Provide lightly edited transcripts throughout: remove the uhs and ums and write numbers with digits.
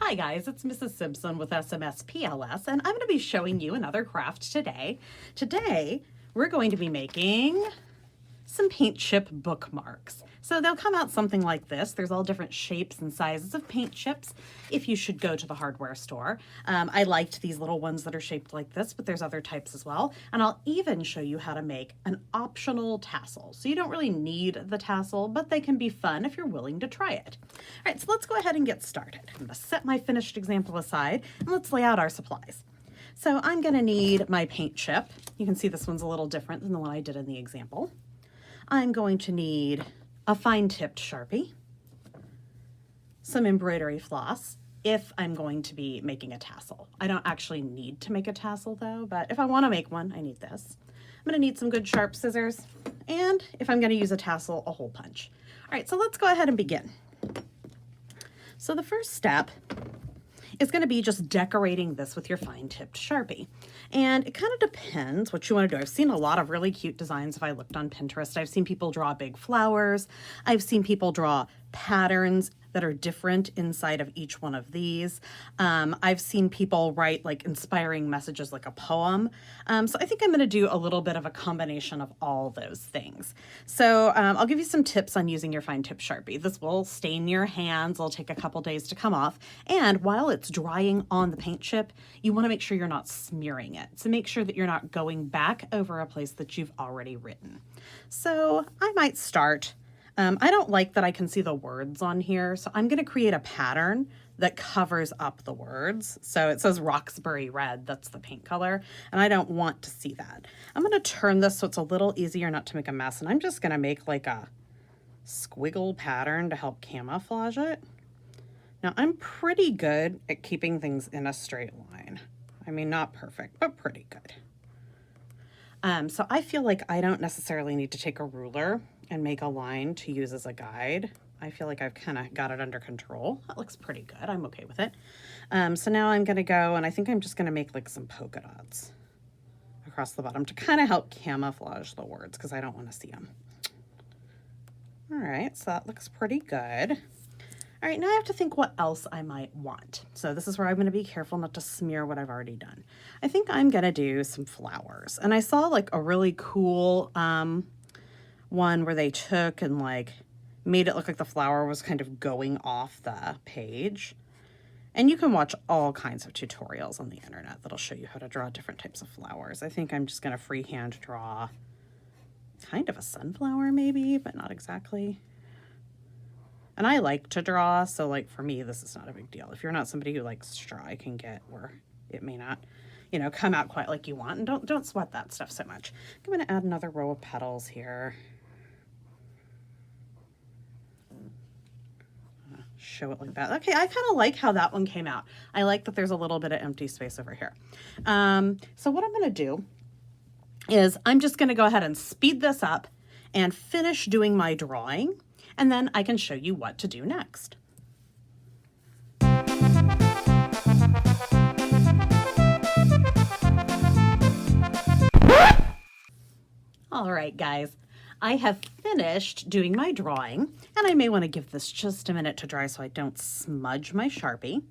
Hi guys, it's Mrs. Simpson with SMS PLS, and I'm going to be showing you another craft today. Today, we're going to be making some paint chip bookmarks. So they'll come out something like this. There's all different shapes and sizes of paint chips if you should go to the hardware store. I liked these little ones that are shaped like this, but there's other types as well. And I'll even show you how to make an optional tassel. So you don't really need the tassel, but they can be fun if you're willing to try it. All right, so let's go ahead and get started. I'm going to set my finished example aside and let's lay out our supplies. So I'm going to need my paint chip. You can see this one's a little different than the one I did in the example. I'm going to need a fine-tipped Sharpie, some embroidery floss if I'm going to be making a tassel. I don't actually need to make a tassel though, but if I want to make one, I need this. I'm going to need some good sharp scissors, and if I'm going to use a tassel, a hole punch. All right, so let's go ahead and begin. So the first step is going to be just decorating this with your fine-tipped Sharpie. And it kind of depends what you want to do. I've seen a lot of really cute designs if I looked on Pinterest. I've seen people draw big flowers. I've seen people draw patterns that are different inside of each one of these. I've seen people write like inspiring messages like a poem. So I think I'm going to do a little bit of a combination of all those things. So I'll give you some tips on using your fine-tip Sharpie. This will stain your hands. It'll take a couple days to come off. And while it's drying on the paint chip, you want to make sure you're not smearing it. So make sure that you're not going back over a place that you've already written. So I might start. I don't like that I can see the words on here, so I'm going to create a pattern that covers up the words. So it says Roxbury Red, that's the paint color, and I don't want to see that. I'm going to turn this so it's a little easier not to make a mess, and I'm just going to make like a squiggle pattern to help camouflage it. Now, I'm pretty good at keeping things in a straight line. I mean, not perfect, but pretty good. So I feel like I don't necessarily need to take a ruler and make a line to use as a guide. I feel like I've kind of got it under control. That looks pretty good. I'm okay with it. So now I'm going to go, and I think I'm just going to make like some polka dots across the bottom to kind of help camouflage the words because I don't want to see them. All right, so that looks pretty good. All right, now I have to think what else I might want. So this is where I'm going to be careful not to smear what I've already done. I think I'm going to do some flowers. And I saw like a really cool one where they took and like made it look like the flower was kind of going off the page. And you can watch all kinds of tutorials on the internet that'll show you how to draw different types of flowers. I think I'm just going to freehand draw kind of a sunflower maybe, but not exactly. And I like to draw, so like for me, this is not a big deal. If you're not somebody who likes to draw, I can get where it may not, you know, come out quite like you want. And don't sweat that stuff so much. I'm going to add another row of petals here. Show it like that. Okay, I kind of like how that one came out. I like that there's a little bit of empty space over here. So what I'm going to do is I'm just going to go ahead and speed this up and finish doing my drawing. And then I can show you what to do next. All right, guys, I have finished doing my drawing, and I may want to give this just a minute to dry so I don't smudge my Sharpie.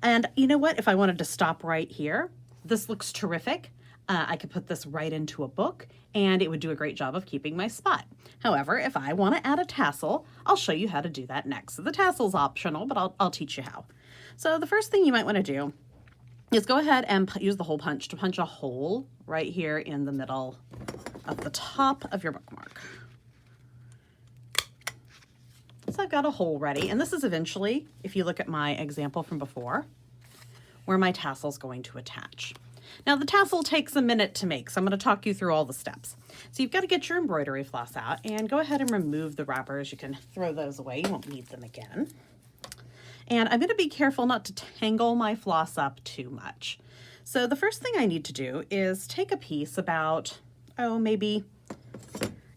And you know what? If I wanted to stop right here, this looks terrific. I could put this right into a book and it would do a great job of keeping my spot. However, if I want to add a tassel, I'll show you how to do that next. So the tassel's optional, but I'll teach you how. So the first thing you might want to do is go ahead and use the hole punch to punch a hole right here in the middle of the top of your bookmark. So I've got a hole ready, and this is eventually, if you look at my example from before, where my tassel's going to attach. Now the tassel takes a minute to make, so I'm going to talk you through all the steps. So you've got to get your embroidery floss out and go ahead and remove the wrappers. You can throw those away, you won't need them again. And I'm going to be careful not to tangle my floss up too much. So the first thing I need to do is take a piece about, maybe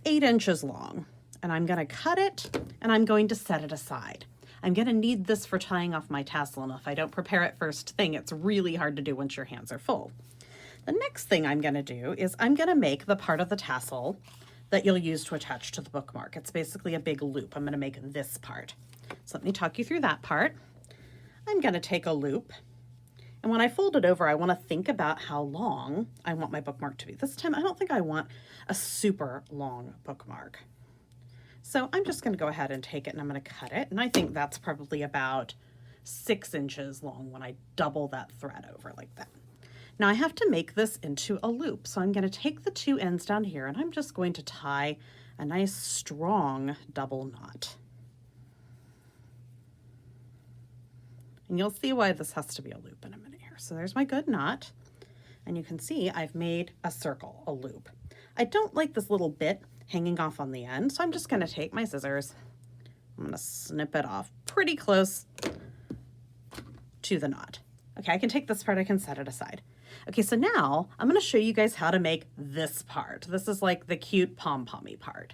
8 inches long, and I'm going to cut it and I'm going to set it aside. I'm going to need this for tying off my tassel, and if I don't prepare it first thing, it's really hard to do once your hands are full. The next thing I'm going to do is I'm going to make the part of the tassel that you'll use to attach to the bookmark. It's basically a big loop. I'm going to make this part. So let me talk you through that part. I'm going to take a loop. And when I fold it over, I want to think about how long I want my bookmark to be. This time, I don't think I want a super long bookmark. So I'm just going to go ahead and take it and I'm going to cut it. And I think that's probably about 6 inches long when I double that thread over like that. Now I have to make this into a loop. So I'm going to take the 2 ends down here and I'm just going to tie a nice strong double knot. And you'll see why this has to be a loop in a minute here. So there's my good knot. And you can see I've made a circle, a loop. I don't like this little bit hanging off on the end, so I'm just going to take my scissors. I'm going to snip it off pretty close to the knot. Okay, I can take this part, I can set it aside. Okay, so now I'm going to show you guys how to make this part. This is like the cute pom-pommy part.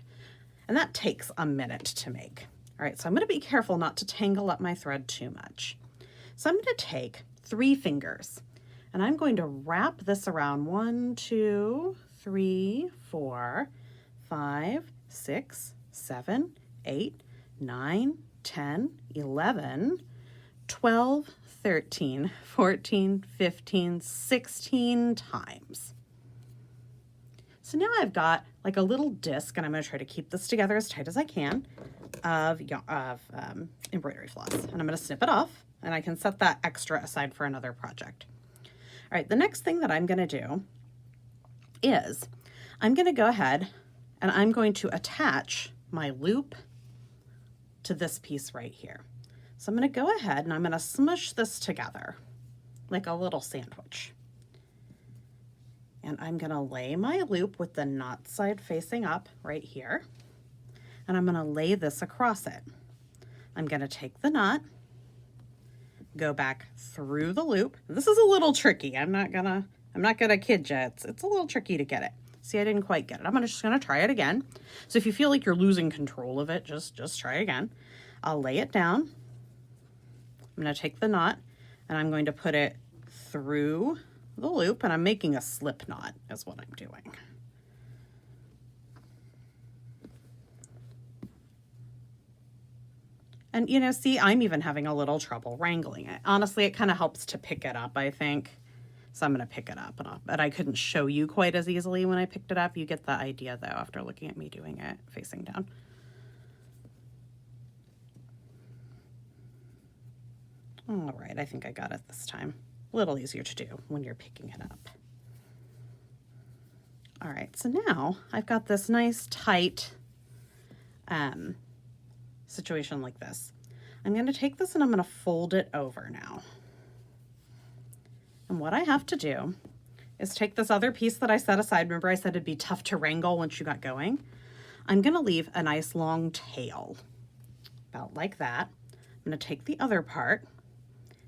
And that takes a minute to make. All right, so I'm going to be careful not to tangle up my thread too much. So I'm going to take 3 fingers and I'm going to wrap this around 1, 2, 3, 4, 5, 6, 7, 8, 9, 10, 11, 12, 13, 14, 15, 16 times. So now I've got like a little disc, and I'm going to try to keep this together as tight as I can, of embroidery floss. And I'm going to snip it off, and I can set that extra aside for another project. All right, the next thing that I'm going to do is I'm going to go ahead and I'm going to attach my loop to this piece right here. So I'm going to go ahead and I'm going to smush this together like a little sandwich. And I'm going to lay my loop with the knot side facing up right here. And I'm going to lay this across it. I'm going to take the knot, go back through the loop. This is a little tricky. I'm not gonna kid you. It's a little tricky to get it. See, I didn't quite get it. I'm just gonna try it again. So if you feel like you're losing control of it, just try again. I'll lay it down. I'm gonna take the knot and I'm going to put it through the loop, and I'm making a slip knot is what I'm doing. And you know, see, I'm even having a little trouble wrangling it. Honestly, it kind of helps to pick it up, I think. So I'm going to pick it up, but I couldn't show you quite as easily when I picked it up. You get the idea though after looking at me doing it facing down. All right, I think I got it this time. A little easier to do when you're picking it up. All right, so now I've got this nice tight situation like this. I'm going to take this and I'm going to fold it over now. And what I have to do is take this other piece that I set aside. Remember I said it'd be tough to wrangle once you got going. I'm going to leave a nice long tail, about like that. I'm going to take the other part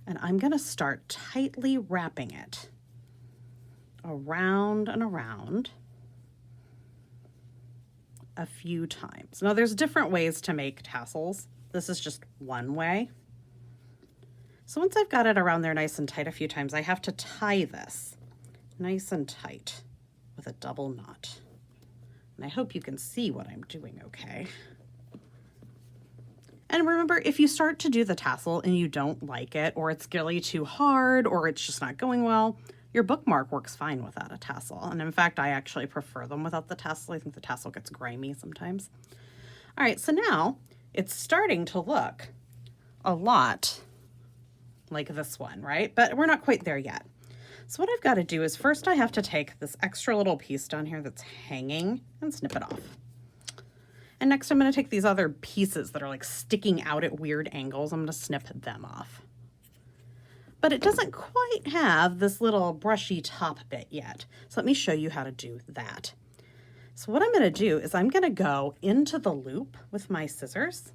and I'm going to start tightly wrapping it around and around a few times. Now there's different ways to make tassels. This is just one way. So once I've got it around there nice and tight a few times, I have to tie this nice and tight with a double knot. And I hope you can see what I'm doing okay. And remember, if you start to do the tassel and you don't like it, or it's really too hard, or it's just not going well, your bookmark works fine without a tassel. And in fact, I actually prefer them without the tassel. I think the tassel gets grimy sometimes. All right, so now it's starting to look a lot like this one, right? But we're not quite there yet. So what I've got to do is first I have to take this extra little piece down here that's hanging and snip it off. And next I'm going to take these other pieces that are like sticking out at weird angles. I'm going to snip them off. But it doesn't quite have this little brushy top bit yet. So let me show you how to do that. So what I'm going to do is I'm going to go into the loop with my scissors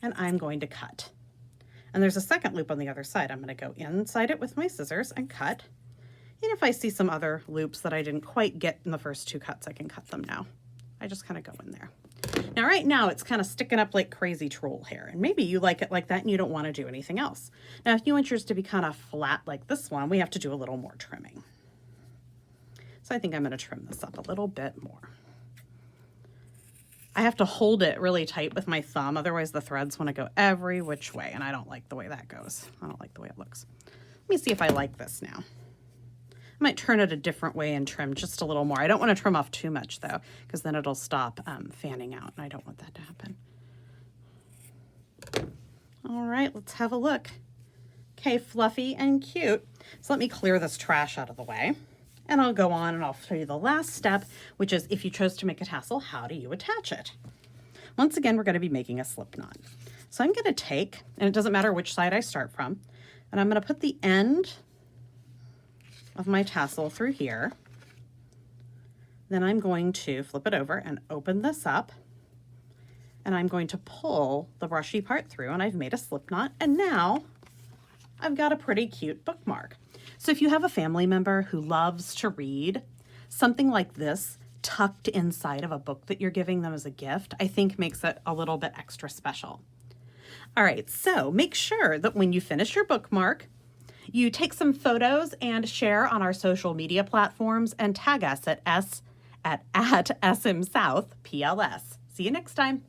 and I'm going to cut. And there's a second loop on the other side. I'm going to go inside it with my scissors and cut. And if I see some other loops that I didn't quite get in the first 2 cuts, I can cut them now. I just kind of go in there. Now, right now, it's kind of sticking up like crazy troll hair. And maybe you like it like that and you don't want to do anything else. Now, if you want yours to be kind of flat like this one, we have to do a little more trimming. So I think I'm going to trim this up a little bit more. I have to hold it really tight with my thumb, otherwise the threads want to go every which way, and I don't like the way that goes. I don't like the way it looks. Let me see if I like this now. I might turn it a different way and trim just a little more. I don't want to trim off too much though, because then it'll stop fanning out, and I don't want that to happen. All right, let's have a look. Okay, fluffy and cute. So let me clear this trash out of the way, and I'll go on and I'll show you the last step, which is if you chose to make a tassel, how do you attach it? Once again, we're going to be making a slip knot. So I'm going to take, and it doesn't matter which side I start from, and I'm going to put the end of my tassel through here. Then I'm going to flip it over and open this up, and I'm going to pull the brushy part through, and I've made a slip knot, and now I've got a pretty cute bookmark. So if you have a family member who loves to read, something like this tucked inside of a book that you're giving them as a gift, I think makes it a little bit extra special. All right, so make sure that when you finish your bookmark, you take some photos and share on our social media platforms and tag us at smsouthpls. See you next time.